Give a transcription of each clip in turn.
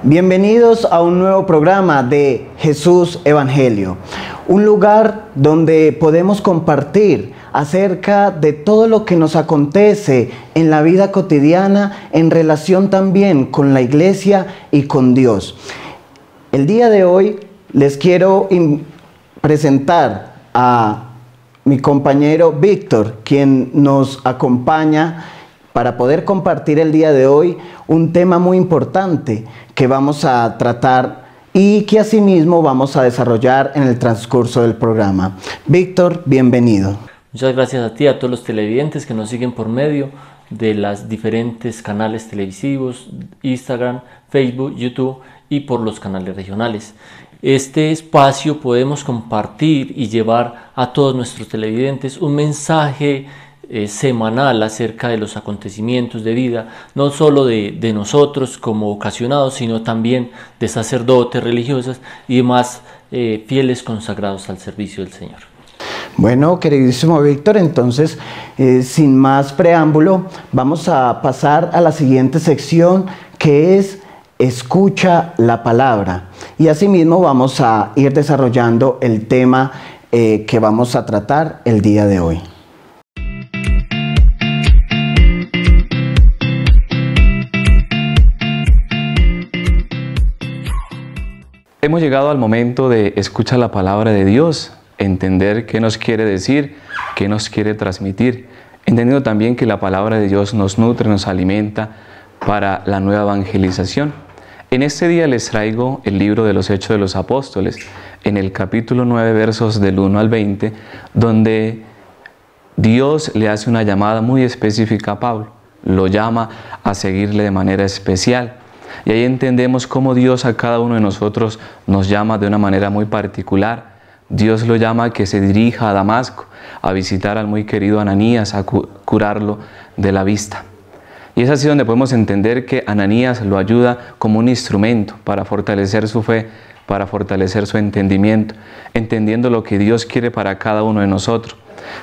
Bienvenidos a un nuevo programa de Jesús Evangelio, un lugar donde podemos compartir acerca de todo lo que nos acontece en la vida cotidiana en relación también con la iglesia y con Dios. El día de hoy les quiero presentar a mi compañero Víctor, quien nos acompaña para poder compartir el día de hoy un tema muy importante que vamos a tratar y que asimismo vamos a desarrollar en el transcurso del programa. Víctor, bienvenido. Muchas gracias a ti, a todos los televidentes que nos siguen por medio de los diferentes canales televisivos, Instagram, Facebook, YouTube y por los canales regionales. Este espacio podemos compartir y llevar a todos nuestros televidentes un mensaje semanal acerca de los acontecimientos de vida, no solo de nosotros como ocasionados, sino también de sacerdotes, religiosas y demás fieles consagrados al servicio del Señor. Bueno, queridísimo Víctor, entonces, sin más preámbulo, vamos a pasar a la siguiente sección, que es Escucha la Palabra. Y asimismo vamos a ir desarrollando el tema que vamos a tratar el día de hoy. Hemos llegado al momento de escuchar la palabra de Dios, entender qué nos quiere decir, qué nos quiere transmitir, entendiendo también que la palabra de Dios nos nutre, nos alimenta para la nueva evangelización. En este día les traigo el libro de los Hechos de los Apóstoles, en el capítulo 9, versos del 1 al 20, donde Dios le hace una llamada muy específica a Pablo, lo llama a seguirle de manera especial. Y ahí entendemos cómo Dios a cada uno de nosotros nos llama de una manera muy particular. Dios lo llama a que se dirija a Damasco, a visitar al muy querido Ananías, a curarlo de la vista. Y es así donde podemos entender que Ananías lo ayuda como un instrumento para fortalecer su fe, para fortalecer su entendimiento, entendiendo lo que Dios quiere para cada uno de nosotros.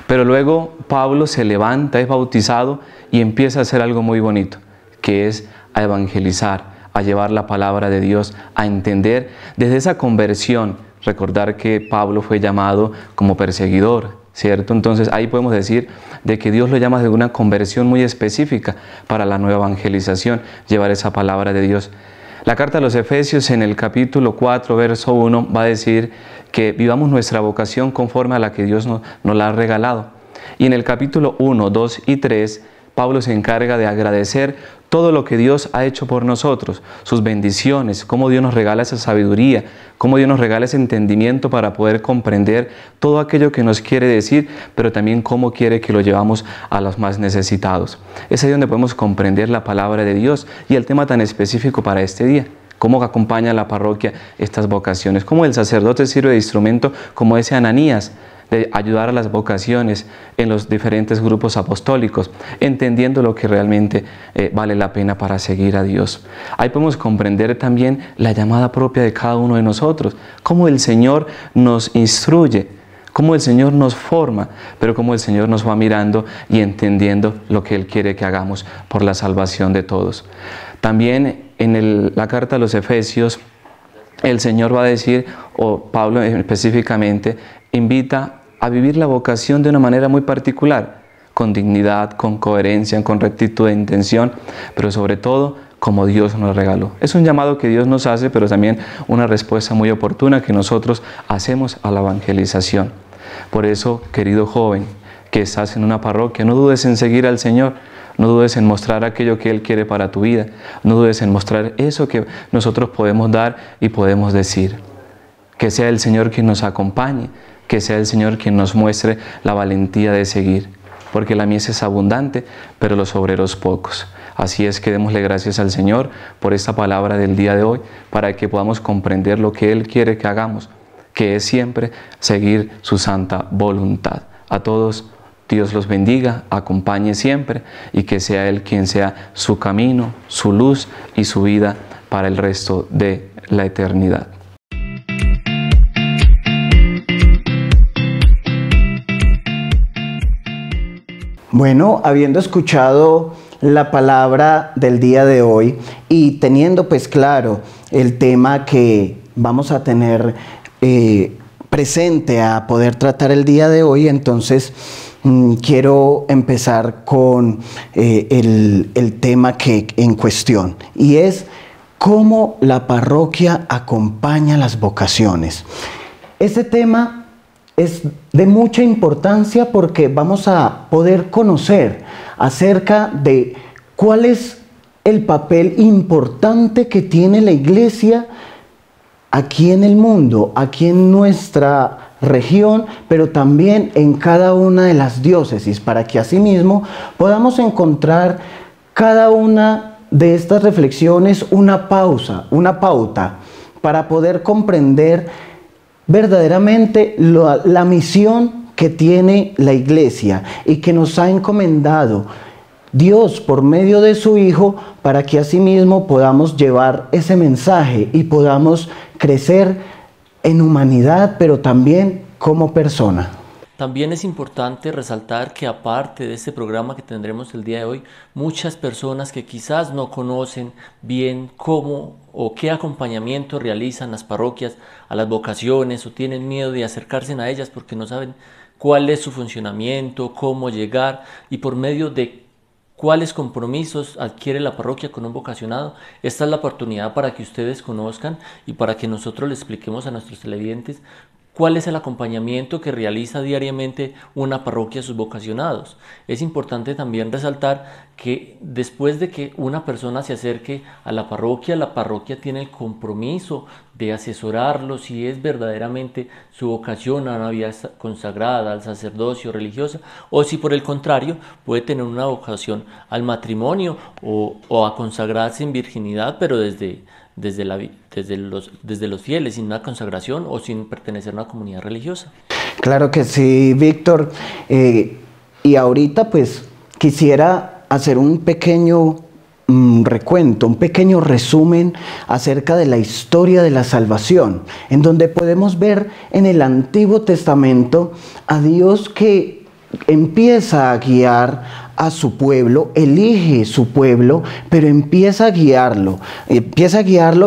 Pero luego Pablo se levanta, es bautizado y empieza a hacer algo muy bonito, que es a evangelizar, a llevar la palabra de Dios, a entender desde esa conversión. Recordar que Pablo fue llamado como perseguidor, ¿cierto? Entonces ahí podemos decir de que Dios lo llama de una conversión muy específica para la nueva evangelización, llevar esa palabra de Dios. La carta a los Efesios en el capítulo 4, verso 1 va a decir que vivamos nuestra vocación conforme a la que Dios nos la ha regalado. Y en el capítulo 1, 2 y 3, Pablo se encarga de agradecer todo lo que Dios ha hecho por nosotros, sus bendiciones, cómo Dios nos regala esa sabiduría, cómo Dios nos regala ese entendimiento para poder comprender todo aquello que nos quiere decir, pero también cómo quiere que lo llevamos a los más necesitados. Es ahí donde podemos comprender la palabra de Dios y el tema tan específico para este día. Cómo acompaña a la parroquia estas vocaciones, cómo el sacerdote sirve de instrumento como ese Ananías, de ayudar a las vocaciones en los diferentes grupos apostólicos, entendiendo lo que realmente vale la pena para seguir a Dios. Ahí podemos comprender también la llamada propia de cada uno de nosotros, cómo el Señor nos instruye, cómo el Señor nos forma, pero cómo el Señor nos va mirando y entendiendo lo que Él quiere que hagamos por la salvación de todos. También en la carta a los Efesios, el Señor va a decir, o Pablo específicamente, invita a vivir la vocación de una manera muy particular, con dignidad, con coherencia, con rectitud de intención, pero sobre todo como Dios nos regaló. Es un llamado que Dios nos hace, pero también una respuesta muy oportuna que nosotros hacemos a la evangelización. Por eso, querido joven, que estás en una parroquia, no dudes en seguir al Señor, no dudes en mostrar aquello que Él quiere para tu vida, no dudes en mostrar eso que nosotros podemos dar y podemos decir. Que sea el Señor quien nos acompañe, que sea el Señor quien nos muestre la valentía de seguir, porque la mies es abundante, pero los obreros pocos. Así es que démosle gracias al Señor por esta palabra del día de hoy, para que podamos comprender lo que Él quiere que hagamos, que es siempre seguir su santa voluntad. A todos, Dios los bendiga, acompañe siempre y que sea Él quien sea su camino, su luz y su vida para el resto de la eternidad. Bueno, habiendo escuchado la palabra del día de hoy y teniendo pues claro el tema que vamos a tener presente a poder tratar el día de hoy, entonces quiero empezar con el tema que en cuestión, y es cómo la parroquia acompaña las vocaciones. Este tema es de mucha importancia porque vamos a poder conocer acerca de cuál es el papel importante que tiene la Iglesia aquí en el mundo, aquí en nuestra región, pero también en cada una de las diócesis, para que asimismo podamos encontrar cada una de estas reflexiones una pauta para poder comprender verdaderamente la misión que tiene la Iglesia y que nos ha encomendado Dios por medio de su Hijo, para que asimismo podamos llevar ese mensaje y podamos crecer en humanidad, pero también como persona. También es importante resaltar que aparte de este programa que tendremos el día de hoy, muchas personas que quizás no conocen bien cómo o qué acompañamiento realizan las parroquias a las vocaciones o tienen miedo de acercarse a ellas porque no saben cuál es su funcionamiento, cómo llegar y por medio de cuáles compromisos adquiere la parroquia con un vocacionado. Esta es la oportunidad para que ustedes conozcan y para que nosotros les expliquemos a nuestros televidentes cuál es el acompañamiento que realiza diariamente una parroquia a sus vocacionados. Es importante también resaltar que después de que una persona se acerque a la parroquia tiene el compromiso de asesorarlo si es verdaderamente su vocación a una vida consagrada, al sacerdocio religiosa, o si por el contrario puede tener una vocación al matrimonio o a consagrarse en virginidad, pero desde los fieles, sin una consagración o sin pertenecer a una comunidad religiosa. Claro que sí, Víctor. Y ahorita pues quisiera hacer un pequeño recuento, un pequeño resumen acerca de la historia de la salvación, en donde podemos ver en el Antiguo Testamento a Dios que empieza a guiar a su pueblo, elige su pueblo, pero empieza a guiarlo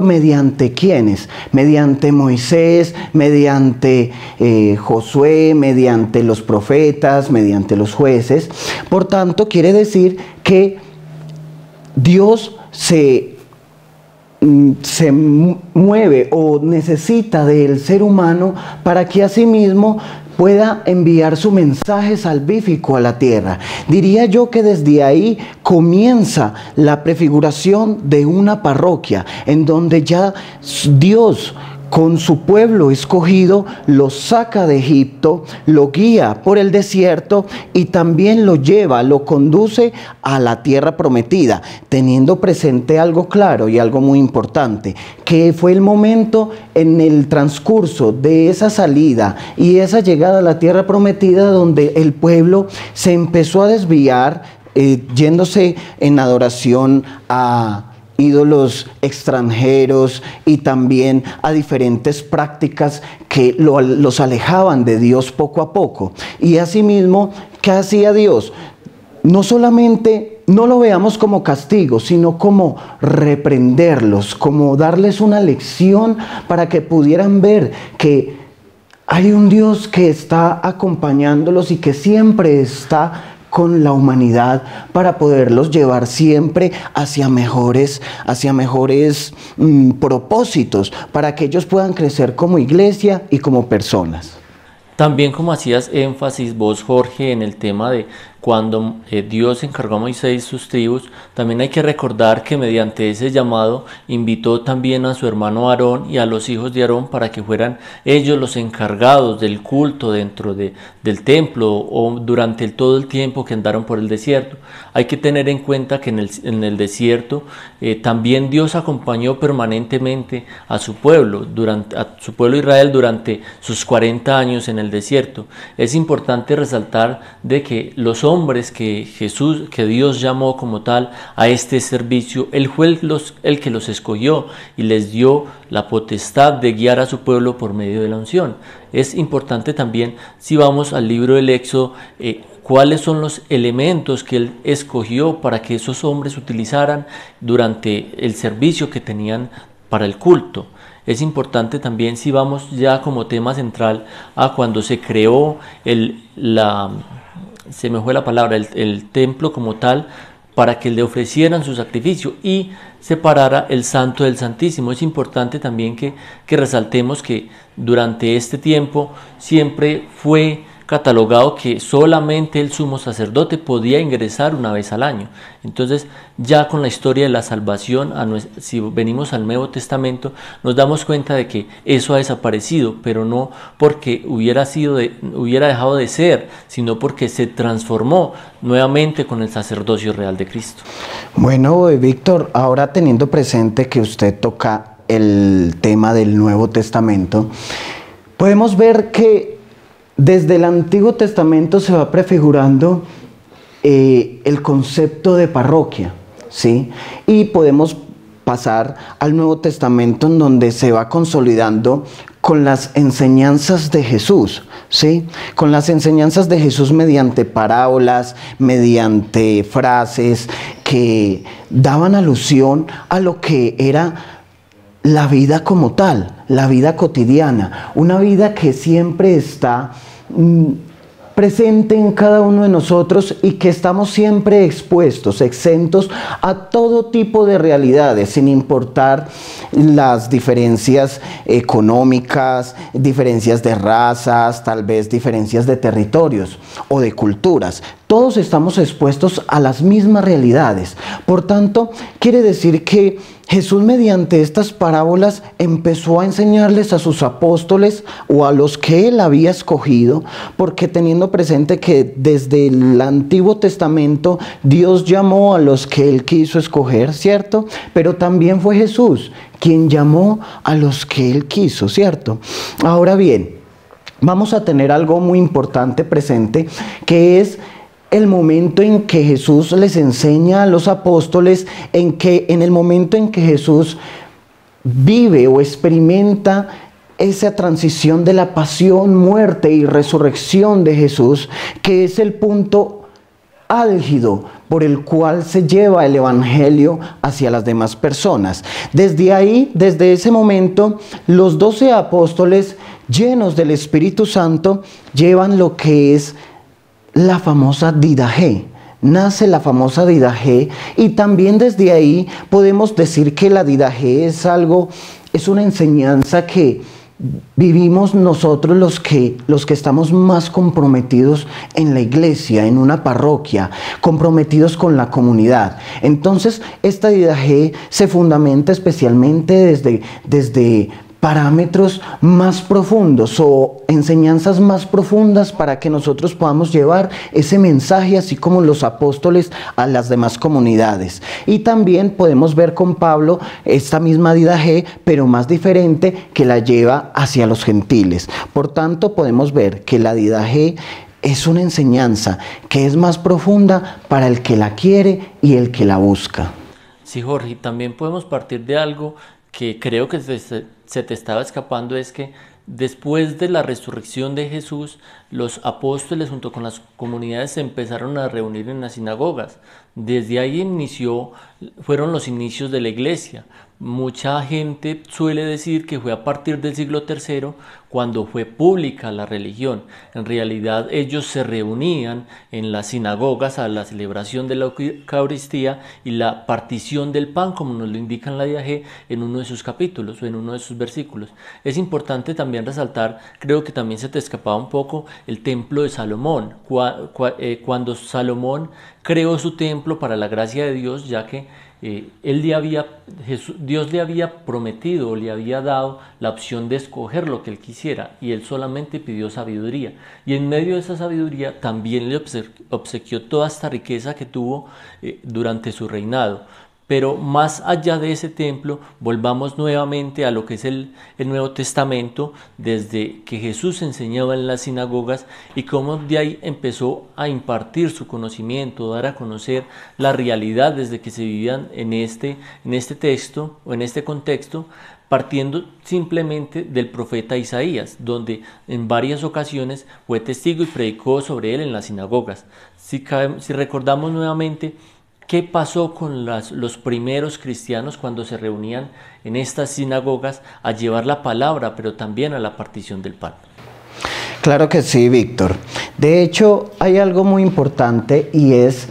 mediante ¿quiénes? Mediante Moisés, mediante Josué, mediante los profetas, mediante los jueces. Por tanto, quiere decir que Dios se mueve o necesita del ser humano para que asimismo pueda enviar su mensaje salvífico a la tierra. Diría yo que desde ahí comienza la prefiguración de una parroquia, en donde ya Dios con su pueblo escogido lo saca de Egipto, lo guía por el desierto y también lo lleva, lo conduce a la tierra prometida, teniendo presente algo claro y algo muy importante, que fue el momento en el transcurso de esa salida y esa llegada a la tierra prometida donde el pueblo se empezó a desviar, yéndose en adoración a ídolos extranjeros y también a diferentes prácticas que los alejaban de Dios poco a poco. Y asimismo, ¿qué hacía Dios? No solamente no lo veamos como castigo, sino como reprenderlos, como darles una lección para que pudieran ver que hay un Dios que está acompañándolos y que siempre está con la humanidad para poderlos llevar siempre hacia mejores propósitos, para que ellos puedan crecer como iglesia y como personas. También como hacías énfasis vos, Jorge, en el tema de cuando Dios encargó a Moisés sus tribus, también hay que recordar que mediante ese llamado invitó también a su hermano Aarón y a los hijos de Aarón para que fueran ellos los encargados del culto dentro del templo o durante todo el tiempo que andaron por el desierto. Hay que tener en cuenta que en el desierto también Dios acompañó permanentemente a su pueblo Israel durante sus 40 años en el desierto. Es importante resaltar de que los hombres que Dios llamó como tal a este servicio, Él fue el que los escogió y les dio la potestad de guiar a su pueblo por medio de la unción. Es importante también, si vamos al libro del Éxodo, cuáles son los elementos que Él escogió para que esos hombres utilizaran durante el servicio que tenían para el culto. Es importante también, si vamos ya como tema central a cuando se creó se me fue la palabra, el templo como tal, para que le ofrecieran su sacrificio y separara el santo del santísimo. Es importante también que resaltemos que durante este tiempo siempre fue catalogado que solamente el sumo sacerdote podía ingresar una vez al año. Entonces, ya con la historia de la salvación, si venimos al Nuevo Testamento, nos damos cuenta de que eso ha desaparecido, pero no porque hubiera dejado de ser, sino porque se transformó nuevamente con el sacerdocio real de Cristo. Bueno, Víctor, ahora teniendo presente que usted toca el tema del Nuevo Testamento, podemos ver que desde el Antiguo Testamento se va prefigurando el concepto de parroquia, ¿sí? Y podemos pasar al Nuevo Testamento, en donde se va consolidando con las enseñanzas de Jesús, ¿sí? Con las enseñanzas de Jesús mediante parábolas, mediante frases que daban alusión a lo que era la vida como tal, la vida cotidiana, una vida que siempre está presente en cada uno de nosotros y que estamos siempre expuestos, exentos a todo tipo de realidades, sin importar las diferencias económicas, diferencias de razas, tal vez diferencias de territorios o de culturas. Todos estamos expuestos a las mismas realidades. Por tanto, quiere decir que Jesús, mediante estas parábolas, empezó a enseñarles a sus apóstoles o a los que Él había escogido, porque teniendo presente que desde el Antiguo Testamento Dios llamó a los que Él quiso escoger, ¿cierto? Pero también fue Jesús quien llamó a los que Él quiso, ¿cierto? Ahora bien, vamos a tener algo muy importante presente, que es el momento en que Jesús les enseña a los apóstoles, en el momento en que Jesús vive o experimenta esa transición de la pasión, muerte y resurrección de Jesús, que es el punto álgido por el cual se lleva el Evangelio hacia las demás personas. Desde ahí, desde ese momento, los 12 apóstoles, llenos del Espíritu Santo, llevan lo que es la famosa Didaché. Nace la famosa Didaché, y también desde ahí podemos decir que la Didaché es una enseñanza que vivimos nosotros los que estamos más comprometidos en la iglesia, en una parroquia, comprometidos con la comunidad. Entonces, esta Didaché se fundamenta especialmente desde parámetros más profundos o enseñanzas más profundas para que nosotros podamos llevar ese mensaje, así como los apóstoles, a las demás comunidades. Y también podemos ver con Pablo esta misma Didaché, pero más diferente, que la lleva hacia los gentiles. Por tanto, podemos ver que la Didaché es una enseñanza que es más profunda para el que la quiere y el que la busca. Sí, Jorge, también podemos partir de algo que creo que se te estaba escapando, es que después de la resurrección de Jesús, los apóstoles junto con las comunidades se empezaron a reunir en las sinagogas. Desde ahí fueron los inicios de la iglesia. Mucha gente suele decir que fue a partir del siglo III cuando fue pública la religión. En realidad ellos se reunían en las sinagogas a la celebración de la Eucaristía y la partición del pan, como nos lo indica en la Didaché en uno de sus capítulos o en uno de sus versículos. Es importante también resaltar, creo que también se te escapaba un poco, el templo de Salomón. Cuando Salomón creó su templo para la gracia de Dios, ya que Dios le había prometido, le había dado la opción de escoger lo que él quisiera, y él solamente pidió sabiduría, y en medio de esa sabiduría también le obsequió toda esta riqueza que tuvo durante su reinado. Pero más allá de ese templo, volvamos nuevamente a lo que es el Nuevo Testamento, desde que Jesús enseñaba en las sinagogas y cómo de ahí empezó a impartir su conocimiento, dar a conocer la realidad desde que se vivían en este texto o en este contexto, partiendo simplemente del profeta Isaías, donde en varias ocasiones fue testigo y predicó sobre él en las sinagogas. Si recordamos nuevamente, ¿qué pasó con los primeros cristianos cuando se reunían en estas sinagogas a llevar la palabra, pero también a la partición del pan? Claro que sí, Víctor. De hecho, hay algo muy importante y es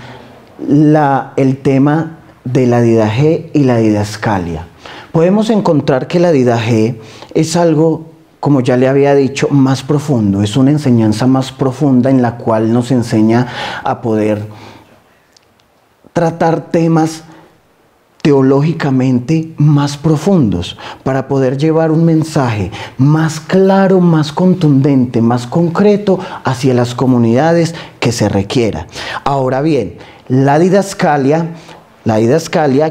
el tema de la didaje y la didascalia. Podemos encontrar que la didaje es algo, como ya le había dicho, más profundo, es una enseñanza más profunda en la cual nos enseña a poder tratar temas teológicamente más profundos para poder llevar un mensaje más claro, más contundente, más concreto hacia las comunidades que se requiera. Ahora bien, la didascalia,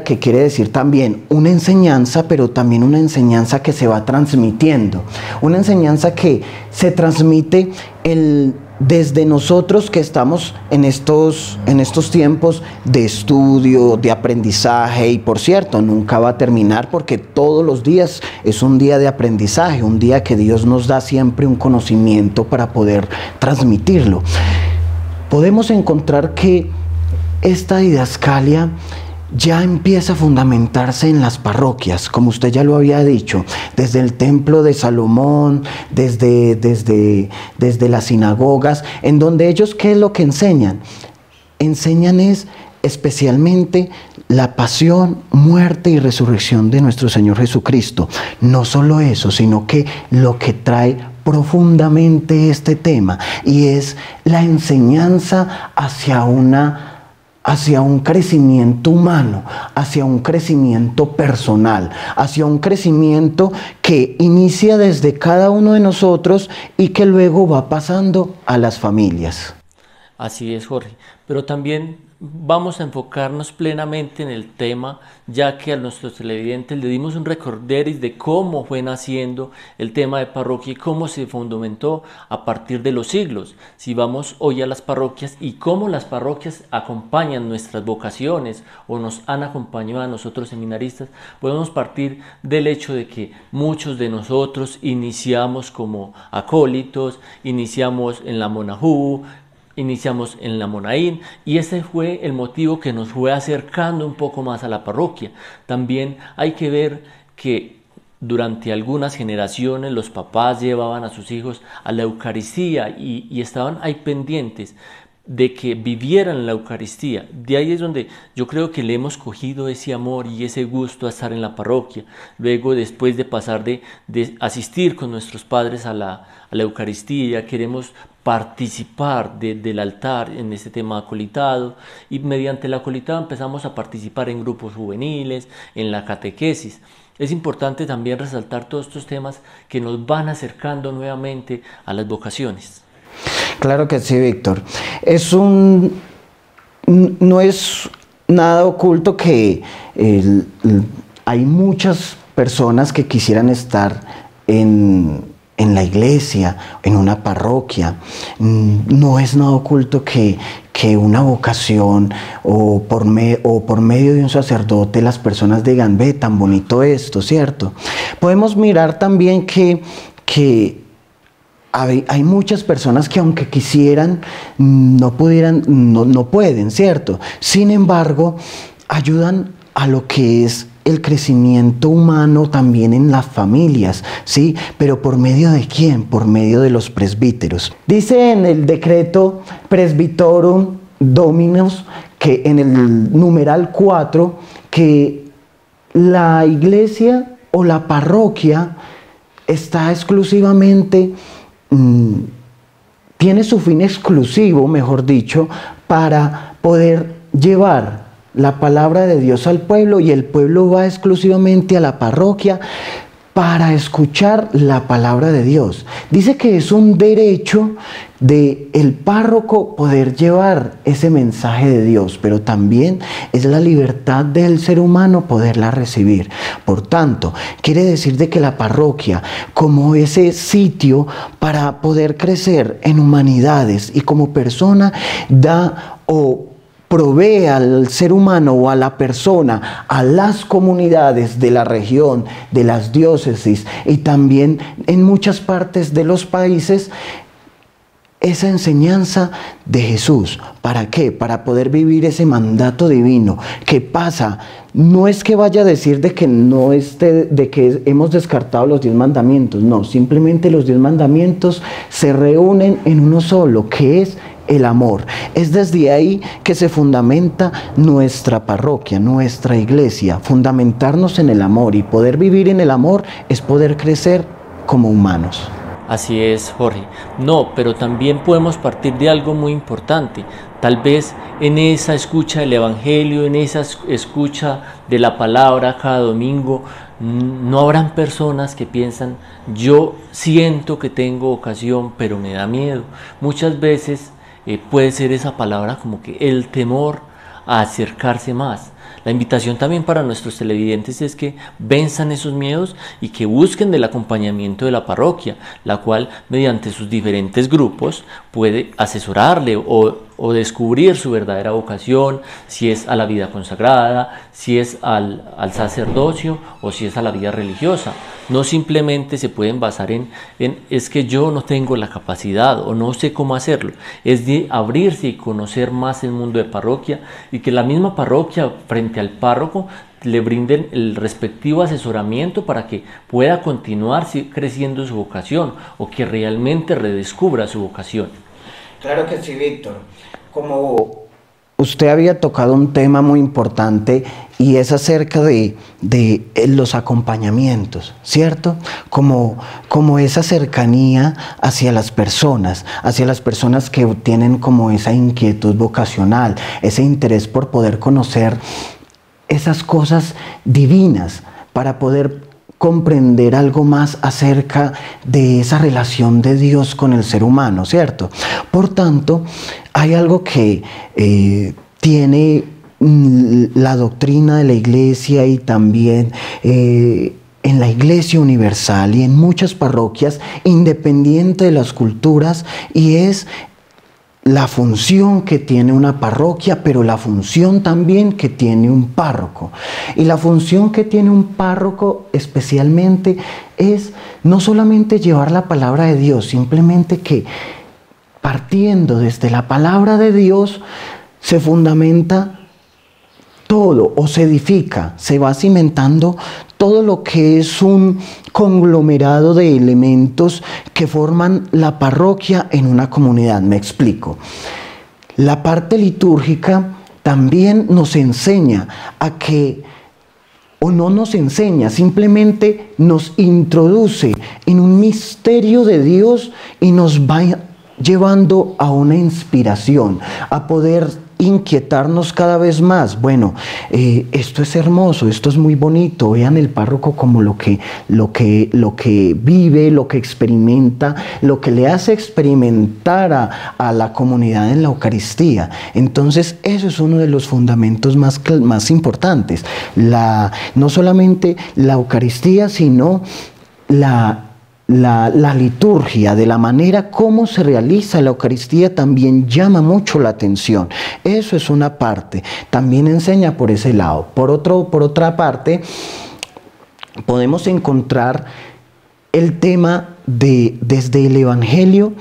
que quiere decir también una enseñanza, pero también una enseñanza que se va transmitiendo. Una enseñanza que se transmite desde nosotros que estamos en estos tiempos de estudio, de aprendizaje, y por cierto, nunca va a terminar porque todos los días es un día de aprendizaje, un día que Dios nos da siempre un conocimiento para poder transmitirlo. Podemos encontrar que esta didascalia ya empieza a fundamentarse en las parroquias, como usted ya lo había dicho, desde el templo de Salomón, desde las sinagogas, en donde ellos, ¿qué es lo que enseñan? Enseñan es especialmente la pasión, muerte y resurrección de nuestro Señor Jesucristo. No solo eso, sino que lo que trae profundamente este tema, y es la enseñanza hacia un crecimiento humano, hacia un crecimiento personal, hacia un crecimiento que inicia desde cada uno de nosotros y que luego va pasando a las familias. Así es, Jorge, pero también vamos a enfocarnos plenamente en el tema, ya que a nuestros televidentes le dimos un recorderis de cómo fue naciendo el tema de parroquia y cómo se fundamentó a partir de los siglos. Si vamos hoy a las parroquias y cómo las parroquias acompañan nuestras vocaciones o nos han acompañado a nosotros seminaristas, podemos partir del hecho de que muchos de nosotros iniciamos como acólitos, iniciamos en la Monajú, iniciamos en la Monaín, y ese fue el motivo que nos fue acercando un poco más a la parroquia. También hay que ver que durante algunas generaciones los papás llevaban a sus hijos a la Eucaristía y estaban ahí pendientes de que vivieran la Eucaristía. De ahí es donde yo creo que le hemos cogido ese amor y ese gusto a estar en la parroquia. Luego, después de pasar de asistir con nuestros padres a la Eucaristía, queremos participar del altar en este tema acolitado, y mediante el acolitado empezamos a participar en grupos juveniles, en la catequesis. Es importante también resaltar todos estos temas que nos van acercando nuevamente a las vocaciones. Claro que sí, Víctor. No es nada oculto que hay muchas personas que quisieran estar en la iglesia, en una parroquia. No es nada oculto que una vocación o por medio de un sacerdote las personas digan, ve, tan bonito esto, ¿cierto? Podemos mirar también que hay muchas personas que aunque quisieran, no pueden, ¿cierto? Sin embargo, ayudan a lo que es el crecimiento humano también en las familias, ¿sí? Pero ¿por medio de quién? Por medio de los presbíteros. Dice en el decreto Presbyterorum Dominus, que en el numeral 4, que la iglesia o la parroquia está exclusivamente, tiene su fin exclusivo, mejor dicho, para poder llevar la palabra de Dios al pueblo, y el pueblo va exclusivamente a la parroquia para escuchar la palabra de Dios. Dice que es un derecho del párroco poder llevar ese mensaje de Dios, pero también es la libertad del ser humano poderla recibir. Por tanto, quiere decir de que la parroquia, como ese sitio para poder crecer en humanidades y como persona, da o provee al ser humano o a la persona, a las comunidades de la región, de las diócesis y también en muchas partes de los países, esa enseñanza de Jesús. ¿Para qué? Para poder vivir ese mandato divino. ¿Qué pasa? No es que vaya a decir de que hemos descartado los 10 mandamientos. No, simplemente los 10 mandamientos se reúnen en uno solo, que es el amor. Es desde ahí que se fundamenta nuestra parroquia, nuestra iglesia. Fundamentarnos en el amor y poder vivir en el amor es poder crecer como humanos. Así es, Jorge. No, pero también podemos partir de algo muy importante. Tal vez en esa escucha del Evangelio, en esa escucha de la palabra cada domingo, no habrán personas que piensan, yo siento que tengo vocación, pero me da miedo. Muchas veces puede ser esa palabra como que el temor a acercarse más. La invitación también para nuestros televidentes es que venzan esos miedos y que busquen del acompañamiento de la parroquia, la cual mediante sus diferentes grupos puede asesorarle o descubrir su verdadera vocación, si es a la vida consagrada, si es al sacerdocio o si es a la vida religiosa. No simplemente se pueden basar en es que yo no tengo la capacidad o no sé cómo hacerlo. Es de abrirse y conocer más el mundo de parroquia y que la misma parroquia frente al párroco le brinden el respectivo asesoramiento para que pueda continuar creciendo su vocación o que realmente redescubra su vocación. Claro que sí, Víctor. Como usted había tocado un tema muy importante y es acerca de los acompañamientos, ¿cierto? Como esa cercanía hacia las personas que tienen como esa inquietud vocacional, ese interés por poder conocer esas cosas divinas para poder comprender algo más acerca de esa relación de Dios con el ser humano, ¿cierto? Por tanto, hay algo que tiene la doctrina de la Iglesia y también en la Iglesia Universal y en muchas parroquias, independiente de las culturas, y es la función que tiene una parroquia, pero la función también que tiene un párroco. Y la función que tiene un párroco especialmente es no solamente llevar la palabra de Dios, simplemente que partiendo desde la palabra de Dios se fundamenta todo o se edifica, se va cimentando todo lo que es un conglomerado de elementos que forman la parroquia en una comunidad. Me explico. La parte litúrgica también nos enseña a que, o no nos enseña, simplemente nos introduce en un misterio de Dios y nos va llevando a una inspiración, a poder inquietarnos cada vez más. Bueno, esto es hermoso, esto es muy bonito. Vean el párroco como lo que vive, lo que experimenta, lo que le hace experimentar a la comunidad en la Eucaristía. Entonces, eso es uno de los fundamentos más importantes. No solamente la Eucaristía, sino la liturgia, de la manera como se realiza la Eucaristía, también llama mucho la atención. Eso es una parte, también enseña por ese lado. Por otra parte, podemos encontrar el tema desde el Evangelio,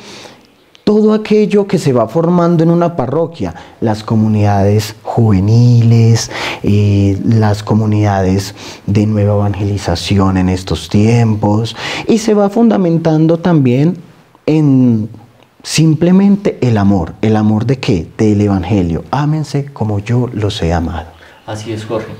todo aquello que se va formando en una parroquia, las comunidades juveniles, las comunidades de nueva evangelización en estos tiempos, y se va fundamentando también en simplemente el amor. ¿El amor de qué? Del Evangelio. Ámense como yo los he amado. Así es, Jorge.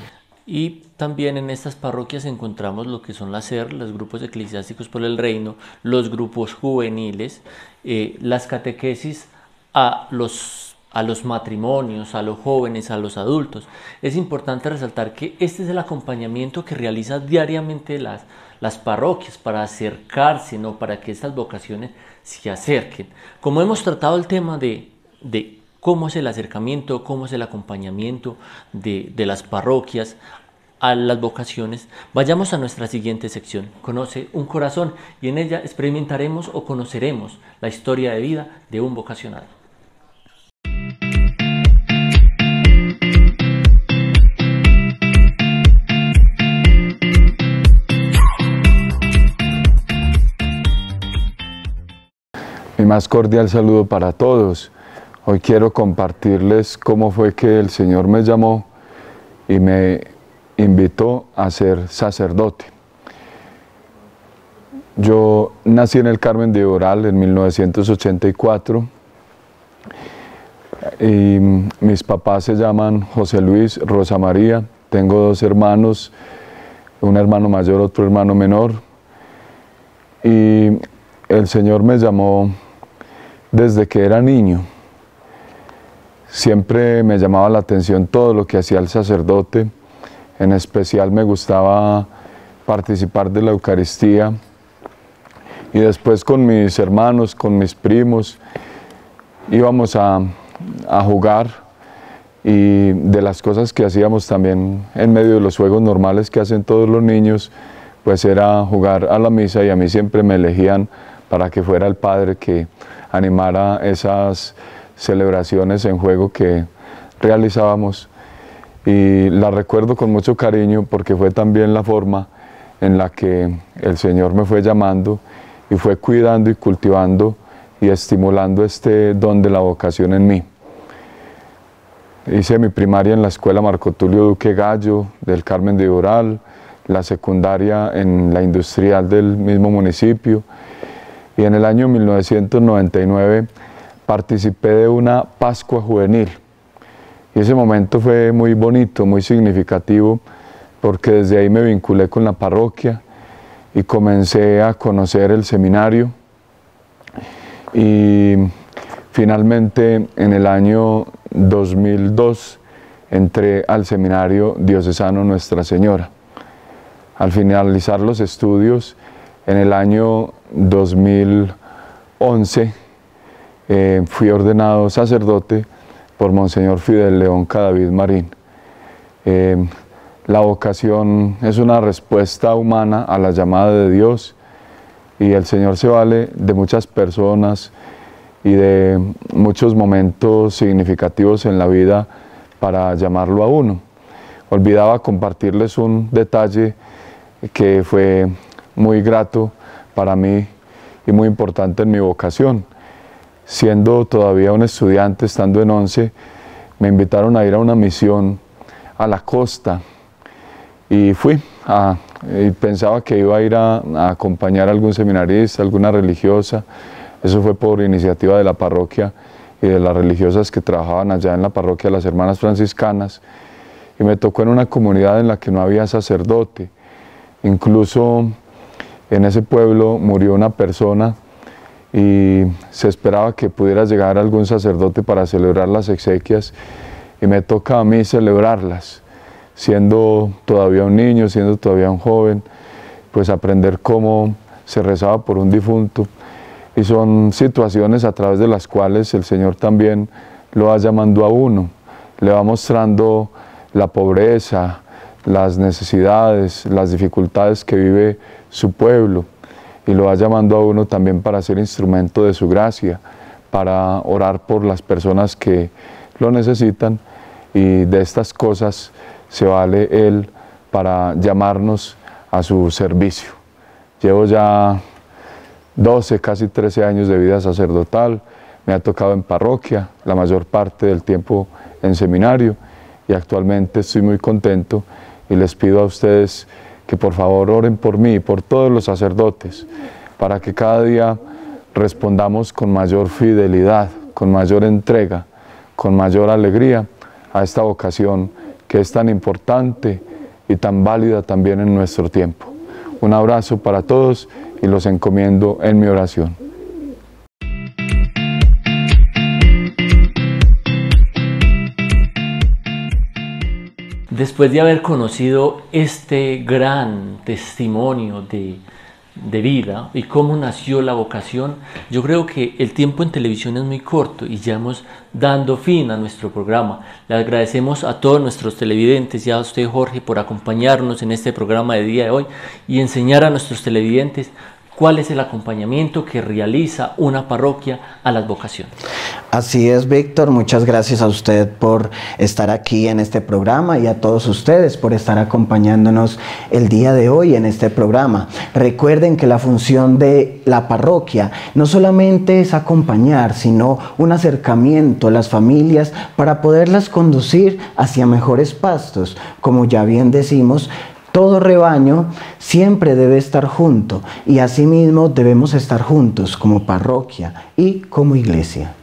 Y también en estas parroquias encontramos lo que son las SER, los grupos eclesiásticos por el reino, los grupos juveniles, las catequesis a los matrimonios, a los jóvenes, a los adultos. Es importante resaltar que este es el acompañamiento que realiza diariamente las parroquias para acercarse, ¿no? Para que estas vocaciones se acerquen. Como hemos tratado el tema de cómo es el acercamiento, cómo es el acompañamiento de las parroquias a las vocaciones, vayamos a nuestra siguiente sección, Conoce un corazón, y en ella experimentaremos o conoceremos la historia de vida de un vocacionado. más cordial saludo para todos. Hoy quiero compartirles cómo fue que el Señor me llamó y me invitó a ser sacerdote. Yo nací en el Carmen de Oral en 1984 y mis papás se llaman José Luis, Rosa María. Tengo dos hermanos, un hermano mayor, otro hermano menor. Y el Señor me llamó desde que era niño. Siempre me llamaba la atención todo lo que hacía el sacerdote. En especial me gustaba participar de la Eucaristía. Y después con mis hermanos, con mis primos, íbamos a jugar. Y de las cosas que hacíamos también en medio de los juegos normales que hacen todos los niños, pues era jugar a la misa, y a mí siempre me elegían para que fuera el padre que animara esas celebraciones en juego que realizábamos. Y la recuerdo con mucho cariño porque fue también la forma en la que el Señor me fue llamando y fue cuidando y cultivando y estimulando este don de la vocación en mí. Hice mi primaria en la escuela Marco Tulio Duque Gallo del Carmen de Oral, la secundaria en la industrial del mismo municipio, y en el año 1999 participé de una Pascua Juvenil. Y ese momento fue muy bonito, muy significativo, porque desde ahí me vinculé con la parroquia y comencé a conocer el seminario. Y finalmente en el año 2002 entré al seminario diocesano Nuestra Señora. Al finalizar los estudios, en el año 2011, fui ordenado sacerdote por Monseñor Fidel León Cadavid Marín. La vocación es una respuesta humana a la llamada de Dios, y el Señor se vale de muchas personas y de muchos momentos significativos en la vida para llamarlo a uno. Olvidaba compartirles un detalle que fue muy grato para mí y muy importante en mi vocación. Siendo todavía un estudiante, estando en 11, me invitaron a ir a una misión a la costa y fui. Y pensaba que iba a ir a acompañar a algún seminarista, alguna religiosa. Eso fue por iniciativa de la parroquia y de las religiosas que trabajaban allá en la parroquia, las hermanas franciscanas, y me tocó en una comunidad en la que no había sacerdote. Incluso en ese pueblo murió una persona y se esperaba que pudiera llegar algún sacerdote para celebrar las exequias, y me toca a mí celebrarlas, siendo todavía un niño, siendo todavía un joven, pues aprender cómo se rezaba por un difunto. Y son situaciones a través de las cuales el Señor también lo va llamando a uno, le va mostrando la pobreza, las necesidades, las dificultades que vive su pueblo, y lo va llamando a uno también para ser instrumento de su gracia, para orar por las personas que lo necesitan, y de estas cosas se vale Él para llamarnos a su servicio. Llevo ya 12, casi 13 años de vida sacerdotal, me ha tocado en parroquia, la mayor parte del tiempo en seminario, y actualmente estoy muy contento, y les pido a ustedes que por favor oren por mí y por todos los sacerdotes, para que cada día respondamos con mayor fidelidad, con mayor entrega, con mayor alegría a esta vocación que es tan importante y tan válida también en nuestro tiempo. Un abrazo para todos y los encomiendo en mi oración. Después de haber conocido este gran testimonio de vida y cómo nació la vocación, yo creo que el tiempo en televisión es muy corto y ya hemos dando fin a nuestro programa. Le agradecemos a todos nuestros televidentes y a usted, Jorge, por acompañarnos en este programa de día de hoy y enseñar a nuestros televidentes ¿Cuál es el acompañamiento que realiza una parroquia a las vocaciones? Así es, Víctor. Muchas gracias a usted por estar aquí en este programa y a todos ustedes por estar acompañándonos el día de hoy en este programa. Recuerden que la función de la parroquia no solamente es acompañar, sino un acercamiento a las familias para poderlas conducir hacia mejores pastos. Como ya bien decimos, todo rebaño siempre debe estar junto y asimismo debemos estar juntos como parroquia y como iglesia.